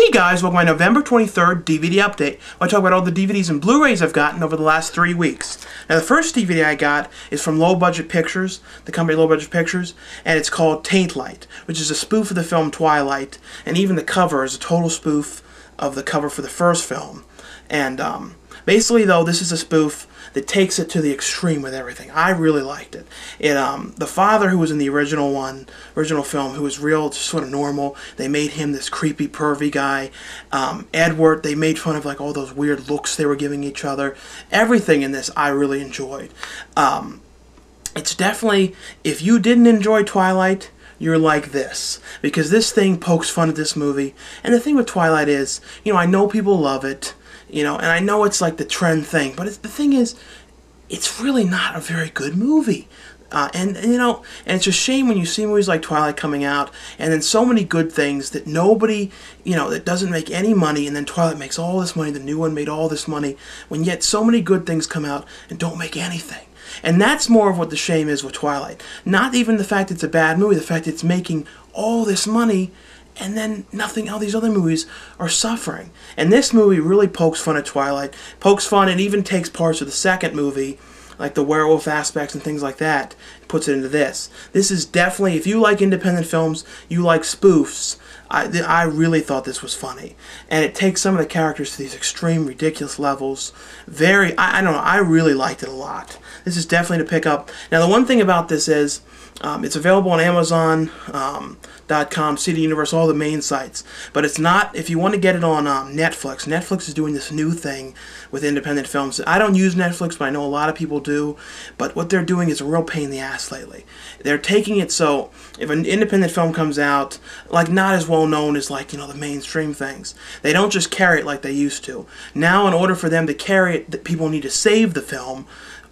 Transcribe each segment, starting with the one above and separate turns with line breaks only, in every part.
Hey guys, welcome to my November 23rd DVD update. I talk about all the DVDs and Blu-rays I've gotten over the last 3 weeks. Now the first DVD I got is from Low Budget Pictures, the company Low Budget Pictures, and it's called Taint Light, which is a spoof of the film Twilight, and even the cover is a total spoof of the cover for the first film. And basically though, this is a spoof that takes it to the extreme with everything. I really liked it. The father who was in the original film, who was real, sort of normal, they made him this creepy, pervy guy. Edward, they made fun of like all those weird looks they were giving each other. Everything in this I really enjoyed. It's definitely, if you didn't enjoy Twilight, you're like this, because this thing pokes fun at this movie. And the thing with Twilight is, I know people love it, and I know it's like the trend thing, but the thing is, it's really not a very good movie. And it's a shame when you see movies like Twilight coming out, and then so many good things that nobody, that doesn't make any money, and then Twilight makes all this money, the new one made all this money, when yet so many good things come out and don't make anything. And that's more of what the shame is with Twilight. Not even the fact it's a bad movie, the fact it's making all this money, and then nothing, all these other movies are suffering. And this movie really pokes fun at Twilight, pokes fun, and even takes parts of the second movie, like the werewolf aspects and things like that, and puts it into this. This is definitely, if you like independent films, you like spoofs, I really thought this was funny. And it takes some of the characters to these extreme, ridiculous levels. I don't know, I really liked it a lot. This is definitely to pick up. Now the one thing about this is, it's available on Amazon.com, CD Universe, all the main sites. But it's not, if you want to get it on Netflix. Netflix is doing this new thing with independent films. I don't use Netflix, but I know a lot of people do. But what they're doing is a real pain in the ass lately. They're taking it so, if an independent film comes out, like not as well known as like, the mainstream things, they don't just carry it like they used to. Now in order for them to carry it, people need to save the film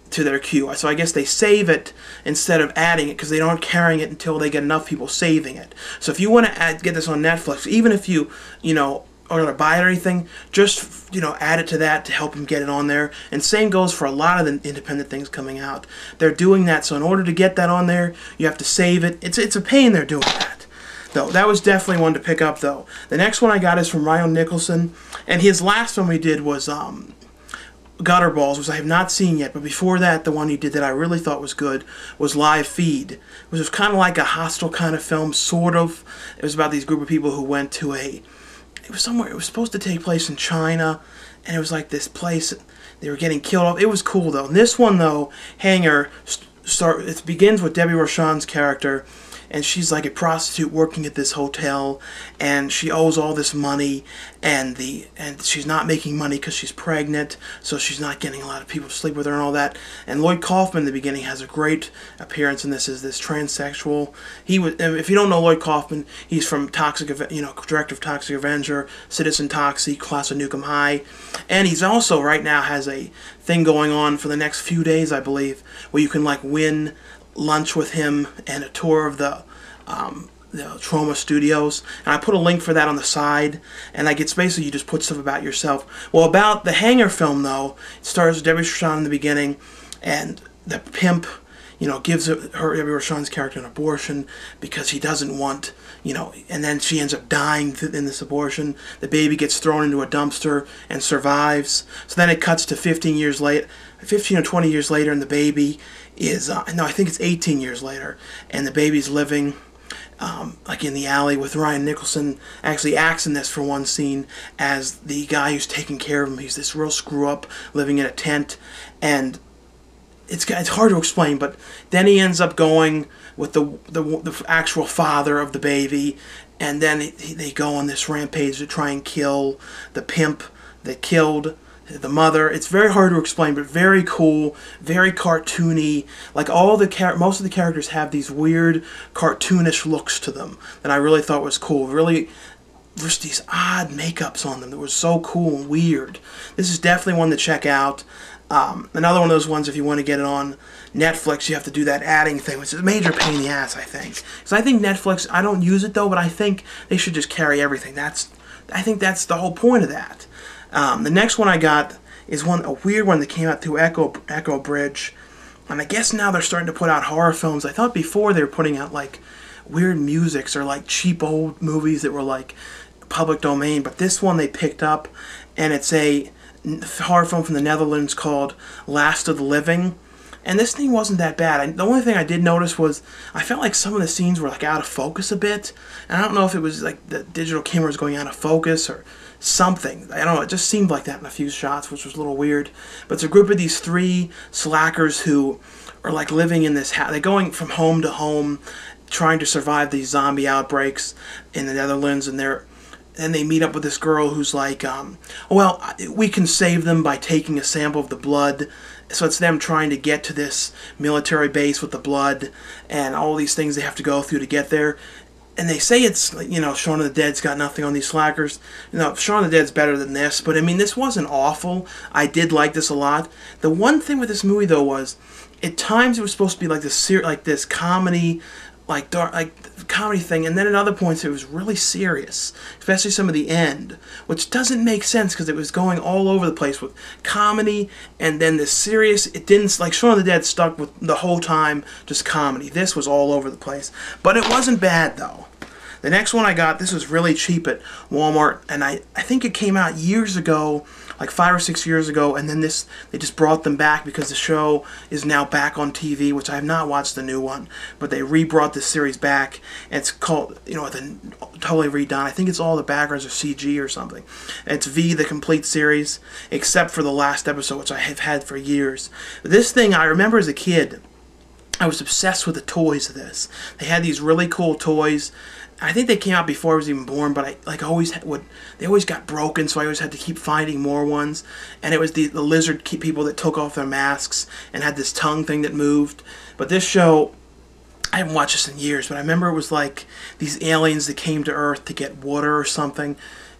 to their queue. So I guess they save it instead of adding it, because they aren't carrying it until they get enough people saving it. So if you want to get this on Netflix, even if you, are going to buy it or anything, just, add it to that to help them get it on there. And same goes for a lot of the independent things coming out. They're doing that, so in order to get that on there, you have to save it. It's a pain they're doing that. Though, that was definitely one to pick up, though. The next one I got is from Ryan Nicholson, and his last one we did was, Gutterballs, which I have not seen yet, but before that, the one he did that I really thought was good was Live Feed, which was kind of like a Hostel kind of film, sort of. It was about these group of people who went to it was somewhere, it was supposed to take place in China, and it was like this place, they were getting killed off. It was cool, though. And this one, though, Hanger, it begins with Debbie Rochon's character, and she's like a prostitute working at this hotel, and she owes all this money, and she's not making money because she's pregnant, so she's not getting a lot of people to sleep with her and all that. And Lloyd Kaufman in the beginning has a great appearance in this as this transsexual. If you don't know Lloyd Kaufman, he's from director of Toxic Avenger, Citizen Toxic, Class of Nukem High, and he's also right now has a thing going on for the next few days, I believe, where you can like win lunch with him and a tour of the Troma Studios, and I put a link for that on the side. And like, it's basically you just put stuff about yourself. Well, about the Hanger film, though, it stars Debbie Rochon in the beginning, and the pimp, gives Debbie Rochon's character an abortion because he doesn't want, and then she ends up dying in this abortion. The baby gets thrown into a dumpster and survives. So then it cuts to 15 or 20 years later, and the baby is, I think it's 18 years later, and the baby's living like in the alley with Ryan Nicholson. Actually acts in this for one scene as the guy who's taking care of him. He's this real screw-up living in a tent, and it's hard to explain, but then he ends up going with the actual father of the baby, and then they go on this rampage to try and kill the pimp that killed the mother. It's very hard to explain, but very cool, very cartoony. Like most of the characters have these weird cartoonish looks to them that I really thought was cool. Really, just these odd makeups on them that was so cool and weird. This is definitely one to check out. Another one of those ones, if you want to get it on Netflix, you have to do that adding thing, which is a major pain in the ass, I think. Because I think Netflix, I don't use it though, but I think they should just carry everything. I think that's the whole point of that. The next one I got is a weird one that came out through Echo Bridge, and I guess now they're starting to put out horror films. I thought before they were putting out like weird musics or like cheap old movies that were like public domain, but this one they picked up, and it's a horror film from the Netherlands called Last of the Living. And this thing wasn't that bad. The only thing I did notice was I felt like some of the scenes were like out of focus a bit. And I don't know if it was like the digital camera was going out of focus or something. I don't know. It just seemed like that in a few shots, which was a little weird. But it's a group of these 3 slackers who are like living in this house. They're going from home to home, trying to survive these zombie outbreaks in the Netherlands, and they meet up with this girl who's like, well, we can save them by taking a sample of the blood. So it's them trying to get to this military base with the blood and all these things they have to go through to get there. And they say it's, you know, Shaun of the Dead's got nothing on these slackers. You know, Shaun of the Dead's better than this. But, I mean, this wasn't awful. I did like this a lot. The one thing with this movie, though, was at times it was supposed to be like this comedy, like dark, like comedy thing, and then at other points it was really serious, especially some of the end, which doesn't make sense because it was going all over the place with comedy and then this serious. It didn't, like Shaun of the Dead stuck with the whole time just comedy. This was all over the place, but it wasn't bad though. The next one I got, this was really cheap at Walmart, and I think it came out years ago, like 5 or 6 years ago, and then they just brought them back because the show is now back on TV, which I have not watched the new one, but they re-brought this series back, and it's called, you know, totally redone. I think it's all the backgrounds are CG or something. And it's V, the complete series, except for the last episode, which I have had for years. This thing, I remember as a kid, I was obsessed with the toys of this. They had these really cool toys. I think they came out before I was even born, but they always got broken, so I always had to keep finding more ones. And it was the lizard people that took off their masks and had this tongue thing that moved. But this show, I haven't watched this in years, but I remember it was like these aliens that came to Earth to get water or something.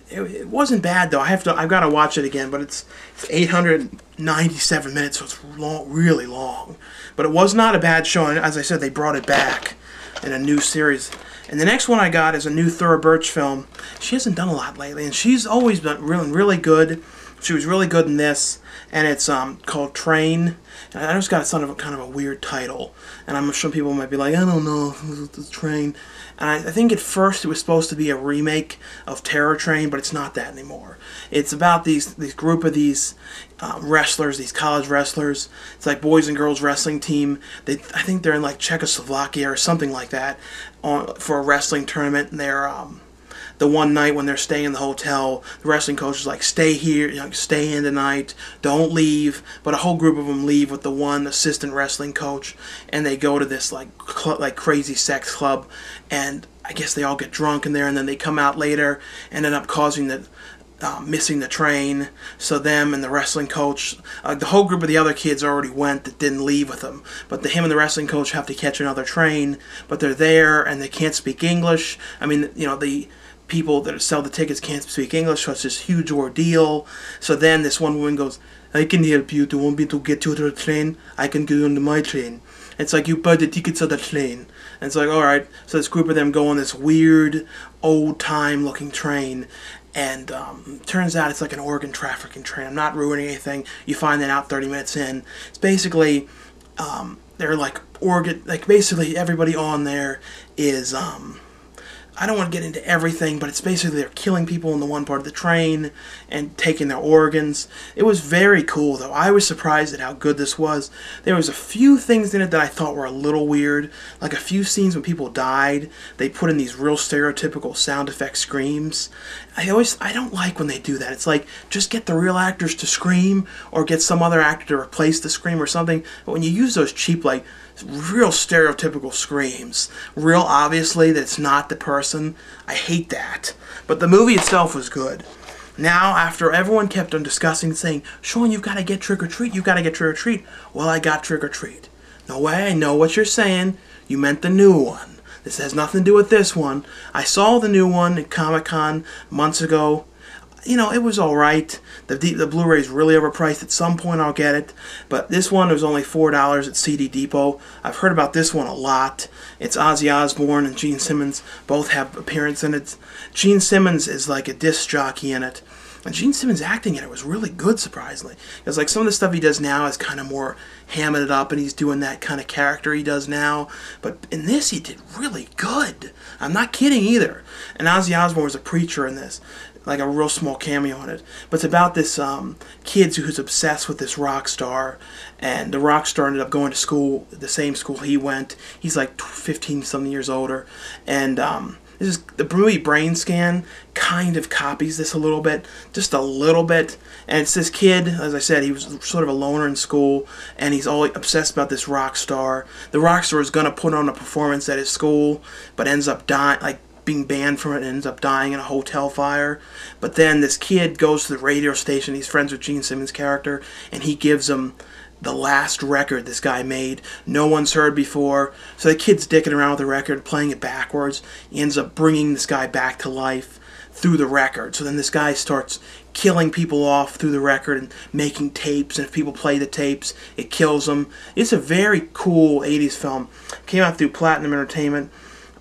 It wasn't bad though. I've got to watch it again, but it's 897 minutes, so it's long, really long. But it was not a bad show, and as I said, they brought it back in a new series. And the next one I got is a new Thora Birch film. She hasn't done a lot lately, and she's always been really good. She was really good in this, and it's called Train. And I just got kind of a weird title, and I'm sure people might be like, I don't know, the Train. And I think at first it was supposed to be a remake of Terror Train, but it's not that anymore. It's about these group of these wrestlers, these college wrestlers. It's like boys and girls wrestling team. I think they're in like Czechoslovakia or something like that for a wrestling tournament. And they're the one night when they're staying in the hotel, the wrestling coach is like, stay here, you know, stay in tonight, don't leave. But a whole group of them leave with the one assistant wrestling coach, and they go to this like crazy sex club, and I guess they all get drunk in there, and then they come out later and end up causing missing the train. So them and the wrestling coach, the whole group of the other kids already went that didn't leave with them, but him and the wrestling coach have to catch another train, but they're there and they can't speak English. I mean, you know, the people that sell the tickets can't speak English, so it's this huge ordeal. So then this one woman goes, I can help you. Do you want me to get you to the train? I can go on to my train. It's like, you buy the tickets of the train. And it's like, alright. So this group of them go on this weird, old-time looking train, and turns out it's like an organ trafficking train. I'm not ruining anything. You find that out 30 minutes in. It's basically, they're like basically everybody on there is, I don't want to get into everything, but it's basically they're killing people in the one part of the train and taking their organs. It was very cool, though. I was surprised at how good this was. There was a few things in it that I thought were a little weird, like a few scenes when people died. They put in these real stereotypical sound effect screams. I don't like when they do that. It's like, just get the real actors to scream, or get some other actor to replace the scream or something. But when you use those cheap, like, real stereotypical screams, real obviously that it's not the person, I hate that. But the movie itself was good. Now, after everyone kept on discussing, saying, Sean, you've got to get Trick or Treat, you've got to get Trick or Treat. Well, I got Trick or Treat. No way, I know what you're saying. You meant the new one. This has nothing to do with this one. I saw the new one at Comic-Con months ago. you know, it was all right. The Blu-ray is really overpriced. At some point I'll get it, but this one was only $4 at CD Depot. I've heard about this one a lot. It's Ozzy Osbourne and Gene Simmons both have appearance in it. Gene Simmons is like a disc jockey in it. And Gene Simmons acting in it was really good, surprisingly. Because like some of the stuff he does now is kind of more hamming it up, and he's doing that kind of character he does now. But in this, he did really good. I'm not kidding either. And Ozzy Osbourne was a preacher in this, like a real small cameo in it. But it's about this kid who's obsessed with this rock star, and the rock star ended up going to school, the same school he went. He's like 15-something years older, and this is the movie Brain Scan kind of copies this a little bit, just a little bit. And it's this kid, as I said, he was sort of a loner in school, and he's all obsessed about this rock star. The rock star is going to put on a performance at his school, but ends up dying, like being banned from it, and ends up dying in a hotel fire. But then this kid goes to the radio station. He's friends with Gene Simmons' character, and he gives him the last record this guy made. No one's heard before. So the kid's dicking around with the record, playing it backwards. He ends up bringing this guy back to life through the record. So then this guy starts killing people off through the record and making tapes, and if people play the tapes, it kills them. It's a very cool 80s film. Came out through Platinum Entertainment,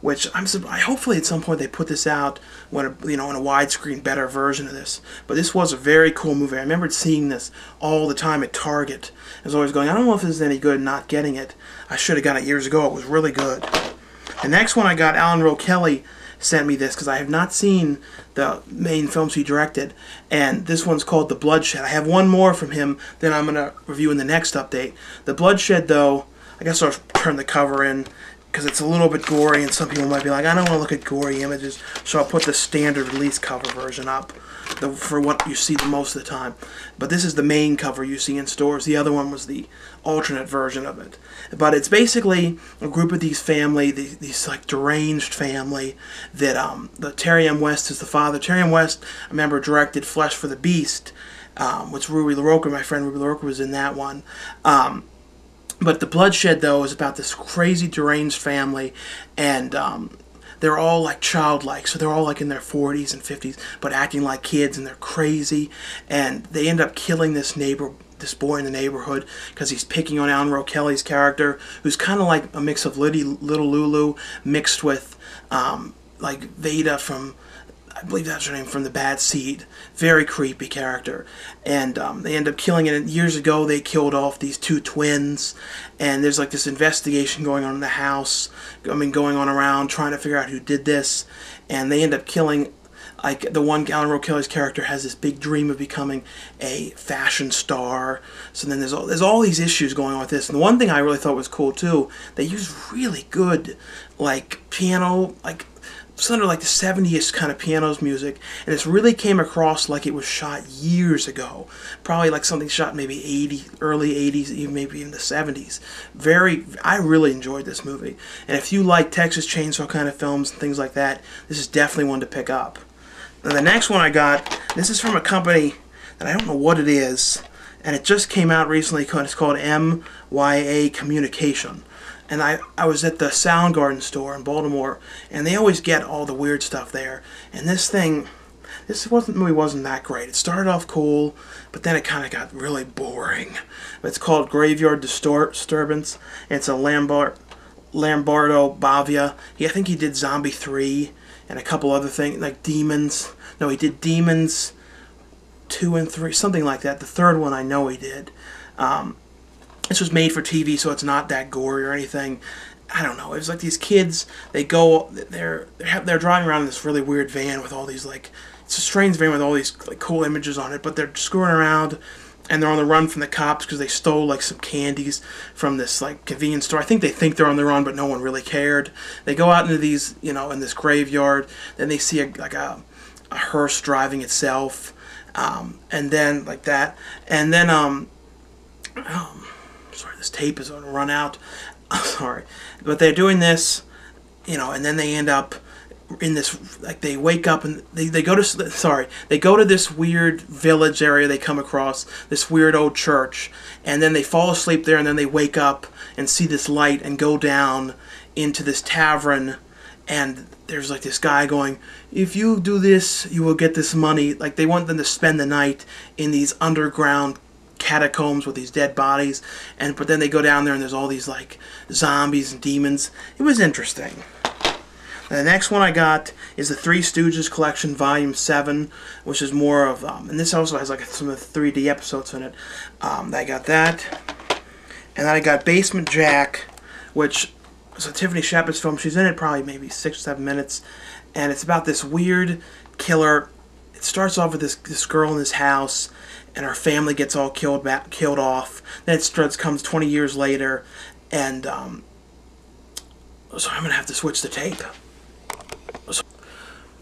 which hopefully at some point they put this out when in a widescreen better version of this. But this was a very cool movie. I remembered seeing this all the time at Target. I was always going, I don't know if this is any good, not getting it. I should have got it years ago. It was really good. The next one I got, Alan Rowe Kelly sent me this because I have not seen the main films he directed, and this one's called The Bloodshed. I have one more from him that I'm going to review in the next update. The Bloodshed, though, I guess I'll turn the cover in because it's a little bit gory, and some people might be like, I don't want to look at gory images, so I'll put the standard release cover version up for what you see the most of the time. But this is the main cover you see in stores. The other one was the alternate version of it. But it's basically a group of these family, these like deranged family that the Terry M. West is the father. Terry M. West, I remember, directed Flesh for the Beast, which Ruby LaRocca, my friend Ruby LaRocca, was in that one. But The Bloodshed, though, is about this crazy deranged family, and they're all like childlike, so they're all like in their 40s and 50s, but acting like kids, and they're crazy, and they end up killing this boy in the neighborhood because he's picking on Alan Rowe Kelly's character, who's kind of like a mix of Little Lulu mixed with like Veda from, I believe that's her name, from The Bad Seed. Very creepy character. And they end up killing it. And years ago, they killed off these two twins. And there's like this investigation going on in the house. Going on around, trying to figure out who did this. And they end up killing, like, the one Alan Rowe Kelly's character has this big dream of becoming a fashion star. So then there's all these issues going on with this. And the one thing I really thought was cool, too, they used really good, like, piano, like, sounded like the 70s kind of pianos music, and this really came across like it was shot years ago, probably like something shot maybe early 80s, even maybe in the 70s. I really enjoyed this movie, and if you like Texas Chainsaw kind of films and things like that, this is definitely one to pick up. Now, the next one I got, this is from a company that I don't know what it is, and it just came out recently. It's called MYA Communication. And I was at the Soundgarden store in Baltimore, and they always get all the weird stuff there. And this movie wasn't that great. It started off cool, but then it kind of got really boring. But it's called Graveyard Disturbance. And it's a Lamberto Bavia. I think he did Zombie 3 and a couple other things, like Demons. No, he did Demons 2 and 3, something like that. The third one I know he did. This was made for TV, so it's not that gory or anything. I don't know. It was like these kids. They're driving around in this really weird van with all these, like, it's a strange van with all these like cool images on it. But they're screwing around, and they're on the run from the cops because they stole like some candies from this like convenience store. I think they think they're on the run, but no one really cared. They go out into these, in this graveyard. Then they see a hearse driving itself, and then like that, and then sorry, this tape is going to run out. Sorry. But they're doing this, and then they end up in this, like, they wake up and they go to this weird village area they come across, this weird old church, and then they fall asleep there, and then they wake up and see this light and go down into this tavern, and there's like this guy going, if you do this, you will get this money. Like they want them to spend the night in these underground catacombs with these dead bodies, but then they go down there and there's all these like zombies and demons. It was interesting. And the next one I got is the Three Stooges Collection Volume 7, which is more of, and this also has like some of the 3D episodes in it. I got that. And then I got Basement Jack, which is a Tiffany Shepard film. She's in it probably maybe 6 or 7 minutes. And it's about this weird killer. It starts off with this girl in this house, and her family gets all killed off. Then it comes 20 years later, and so I'm going to have to switch the tape.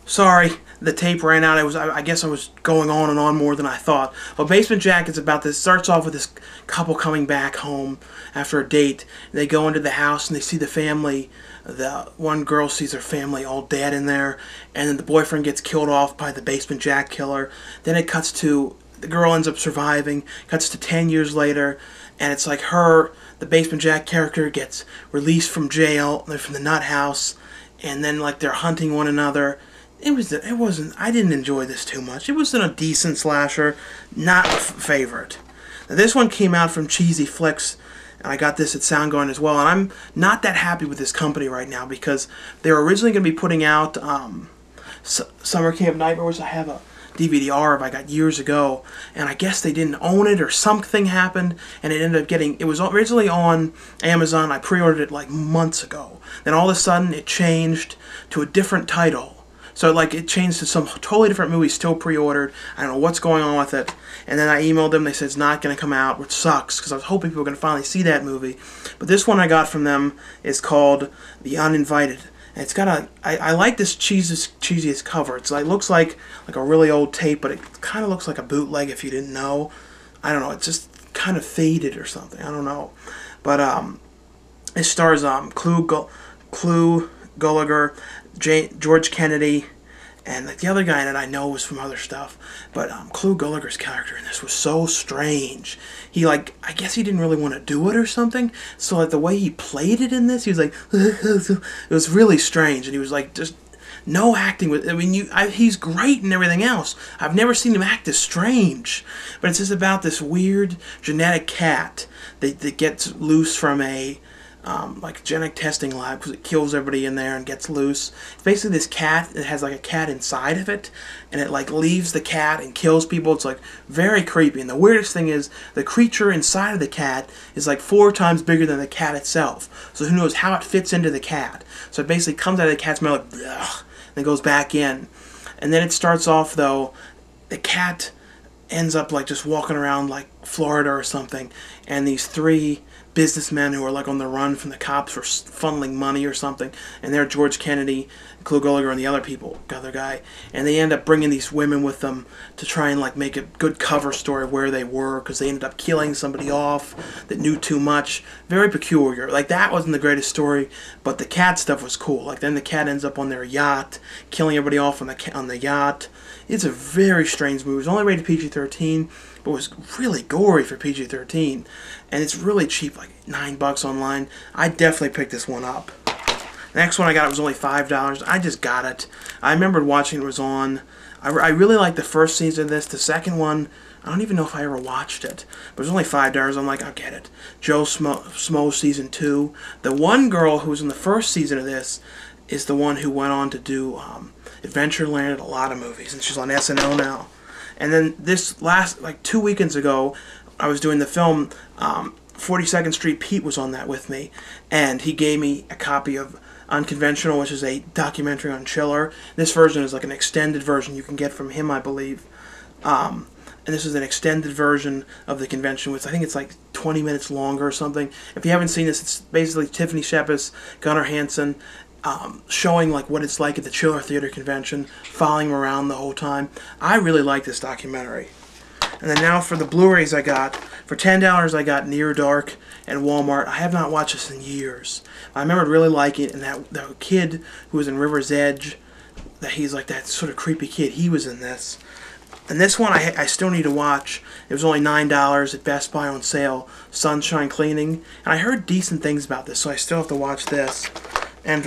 Sorry, the tape ran out. I guess I was going on and on more than I thought. Well, Basement Jack is about this. Starts off with this couple coming back home after a date. They go into the house and they see the family. The one girl sees her family all dead in there, and then the boyfriend gets killed off by the Basement Jack killer. Then it cuts to the girl ends up surviving. Cuts to 10 years later, and it's like the Basement Jack character, gets released from jail. They're from the nut house, and then like they're hunting one another. It wasn't. I didn't enjoy this too much. It wasn't a decent slasher, not a favorite. Now, this one came out from Cheesy Flicks, and I got this at Soundgarden as well. And I'm not that happy with this company right now because they were originally going to be putting out Summer Camp Nightmare, which I have a DVD-R of I got years ago, and I guess they didn't own it or something happened, and it ended up it was originally on Amazon. I pre-ordered it like months ago. Then all of a sudden it changed to a different title. So like it changed to some totally different movie, still pre-ordered. I don't know what's going on with it. And then I emailed them. They said it's not going to come out, which sucks because I was hoping people were going to finally see that movie. But this one I got from them is called The Uninvited. And it's got I like this cheesiest cover. It looks like a really old tape, but it kind of looks like a bootleg if you didn't know. I don't know. It's just kind of faded or something. I don't know. But it stars Clu Gulager, George Kennedy, and like the other guy that I know was from other stuff. But Clu Gulager's character in this was so strange. He I guess he didn't really want to do it or something. So like the way he played it in this, he was like, it was really strange. And he was like just no acting with. I mean, he's great and everything else. I've never seen him act this strange. But it's just about this weird genetic cat that gets loose from a genetic testing lab because it kills everybody in there and gets loose. It's basically this cat that has like a cat inside of it, and it like leaves the cat and kills people. It's like very creepy. And the weirdest thing is the creature inside of the cat is like 4 times bigger than the cat itself. So who knows how it fits into the cat. So it basically comes out of the cat's mouth like, ugh, and it goes back in. And then it starts off though, the cat ends up like just walking around like Florida or something, and these 3 businessmen who are like on the run from the cops for funneling money or something, and they're George Kennedy, Clu Gulager, and the other guy, and they end up bringing these women with them to try and like make a good cover story of where they were, because they ended up killing somebody off that knew too much. Very peculiar. Like that wasn't the greatest story, but the cat stuff was cool. Like then the cat ends up on their yacht, killing everybody off on the yacht. It's a very strange movie. It was only rated PG-13, but it was really gory for PG-13, and it's really cheap, like $9 online. I definitely picked this one up. The next one I got, it was only $5. I just got it. I remembered watching it was on. I really liked the first season of this. The second one, I don't even know if I ever watched it, but it was only $5. I'm like, I'll get it. Joe Smo Season 2. The one girl who was in the first season of this is the one who went on to do Adventureland and a lot of movies, and she's on SNL now. And then this like 2 weekends ago, I was doing the film 42nd Street Pete was on that with me, and he gave me a copy of Unconventional, which is a documentary on Chiller. This version is like an extended version you can get from him, I believe. And this is an extended version of the convention, which I think it's like 20 minutes longer or something. If you haven't seen this, it's basically Tiffany Shepard, Gunnar Hansen, showing like what it's like at the Chiller Theater convention, following him around the whole time. I really like this documentary. And then now for the Blu-rays I got, for $10 I got Near Dark and Walmart. I have not watched this in years. I remember really liking it, and that kid who was in River's Edge, that he's like that sort of creepy kid, he was in this. And this one I still need to watch. It was only $9 at Best Buy on sale, Sunshine Cleaning. And I heard decent things about this, so I still have to watch this. And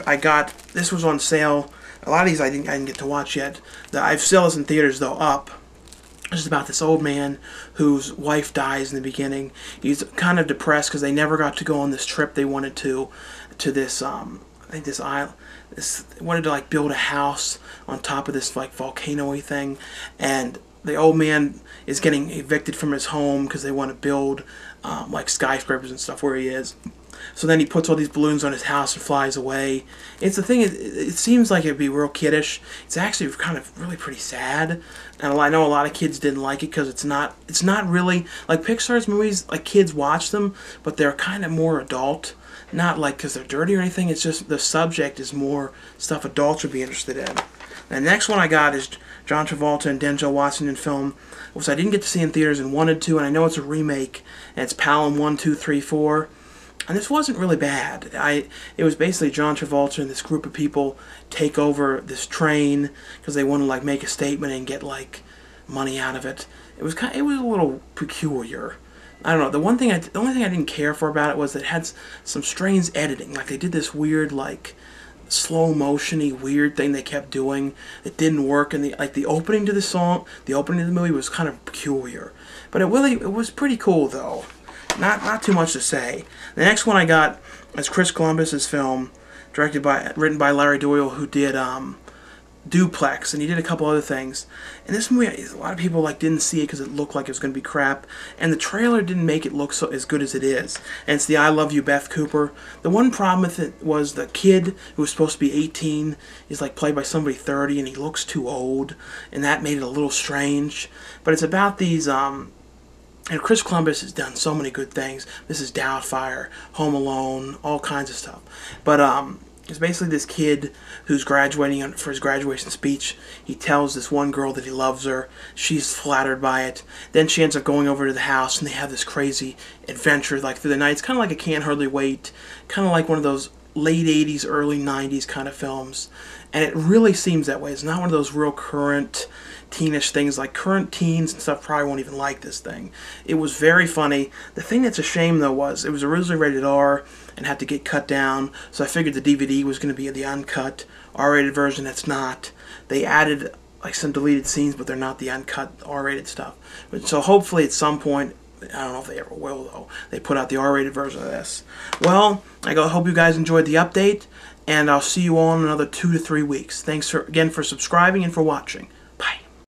this was on sale A lot of these I didn't get to watch yet. I've still is in theaters though. Up. It's about this old man whose wife dies in the beginning. He's kind of depressed because they never got to go on this trip they wanted to this I think this island. They wanted to like build a house on top of this like volcano-y thing, and the old man is getting evicted from his home because they want to build like skyscrapers and stuff where he is. So then he puts all these balloons on his house and flies away. It's the thing. It seems like it'd be real kiddish. It's actually kind of really pretty sad. And I know a lot of kids didn't like it because it's not really like Pixar's movies. Like kids watch them, but they're kind of more adult. Not like because they're dirty or anything. It's just the subject is more stuff adults would be interested in. The next one I got is John Travolta and Denzel Washington film, which I didn't get to see in theaters and wanted to, and I know it's a remake. And it's Pelham 1, 2, 3, 4. And this wasn't really bad. It was basically John Travolta and this group of people take over this train because they want to like make a statement and get like money out of it. It was a little peculiar. I don't know. The only thing I didn't care for about it was that it had some strange editing. Like they did this weird like slow motion-y weird thing they kept doing. It didn't work, and the opening to the song, the opening of the movie was kind of peculiar. But it was pretty cool though. Not too much to say. The next one I got is Chris Columbus's film, written by Larry Doyle, who did Duplex, and he did a couple other things. And this movie, a lot of people didn't see it because it looked like it was going to be crap, and the trailer didn't make it look as good as it is. And it's the I Love You, Beth Cooper. The one problem with it was the kid who was supposed to be 18 is played by somebody 30, and he looks too old, and that made it a little strange. But it's about these and Chris Columbus has done so many good things. This is Doubtfire, Home Alone, all kinds of stuff. But it's basically this kid who's graduating for his graduation speech. He tells this one girl that he loves her. She's flattered by it. Then she ends up going over to the house, and they have this crazy adventure through the night. It's kind of like a Can't Hardly Wait, kind of like one of those late 80s, early 90s kind of films. And it really seems that way. It's not one of those real current teenish things. Like current teens and stuff probably won't even like this thing. It was very funny. The thing that's a shame though was it was originally rated R and had to get cut down, so I figured the DVD was going to be the uncut R-rated version. That's not. They added some deleted scenes, but they're not the uncut R-rated stuff. So hopefully at some point, I don't know if they ever will though, they put out the R-rated version of this. Well, I hope you guys enjoyed the update, and I'll see you all in another 2 to 3 weeks. Thanks again for subscribing and for watching.